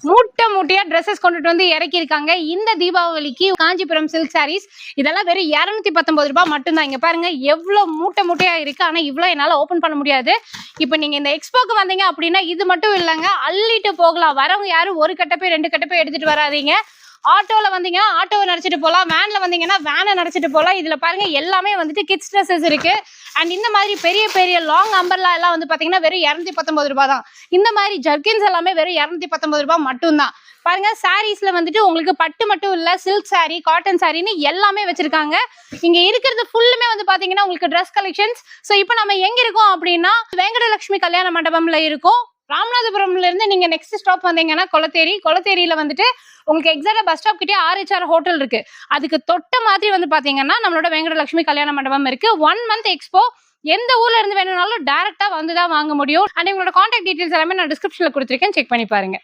மூட்டை மூட்டையா ட்ரெஸ்ஸஸ் கொண்டுட்டு வந்து இறக்கியிருக்காங்க இந்த தீபாவளிக்கு. காஞ்சிபுரம் சில்க் சாரீஸ் இதெல்லாம் வெறும் 219 ரூபாய் மட்டும்தான். இங்க பாருங்க எவ்வளவு மூட்டை மூட்டையா இருக்கு. ஆனா இவ்வளவு என்னால ஓபன் பண்ண முடியாது. இப்ப நீங்க இந்த எக்ஸ்போக்கு வந்தீங்க அப்படின்னா இது மட்டும் இல்லைங்க, அள்ளிட்டு போகலாம். வரவங்க யாரும் ஒரு கட்டப்பை 2 கட்டப்பை எடுத்துட்டு வராதீங்க. ஆட்டோல வந்தீங்கன்னா ஆட்டோவை நடிச்சிட்டு போகலாம், வேன்ல வந்தீங்கன்னா வேனை நடிச்சிட்டு போகலாம். இதுல பாருங்க எல்லாமே வந்துட்டு கிட்ஸ் ட்ரெஸ்ஸஸ் இருக்கு. அண்ட் இந்த மாதிரி பெரிய பெரிய லாங் அம்பர்லா எல்லாம் வந்து பாத்தீங்கன்னா வெறும் 219 ரூபாய் தான். இந்த மாதிரி ஜர்கின்ஸ் எல்லாமே வெறும் 219 ரூபாய் மட்டும்தான். பாருங்க சாரீஸ்ல வந்துட்டு உங்களுக்கு பட்டு மட்டும் இல்ல, சில்க் சாரி, காட்டன் சாரின்னு எல்லாமே வச்சிருக்காங்க. இங்க இருக்கிறது ஃபுல்லுமே வந்து பாத்தீங்கன்னா உங்களுக்கு ட்ரெஸ் கலெக்ஷன்ஸ். ஸோ இப்போ நம்ம எங்க இருக்கோம் அப்படின்னா வெங்கடலட்சுமி கல்யாண மண்டபம்ல இருக்கோம். ராமநாதபுரம்ல இருந்து நீங்க நெக்ஸ்ட் ஸ்டாப் வந்தீங்கன்னா கொளத்தேரியில வந்துட்டு உங்களுக்கு எக்ஸாக்டா பஸ் ஸ்டாப் கிட்டே RHR ஹோட்டல் இருக்கு. அதுக்கு தொட்ட மாதிரி வந்து பாத்தீங்கன்னா நம்மளோட வெங்கடலட்சுமி கல்யாண மண்டபம் இருக்கு. 1 மந்த் எக்ஸ்போ. எந்த ஊர்ல இருந்து வேணும்னாலும் டைரக்டா வந்துதான் வாங்க முடியும். அண்ட் உங்களோட கான்டாக்ட் டீடைல்ஸ் எல்லாமே நான் டிஸ்கிரிப்ஷன்ல கொடுத்துருக்கேன், செக் பண்ணி பாருங்க.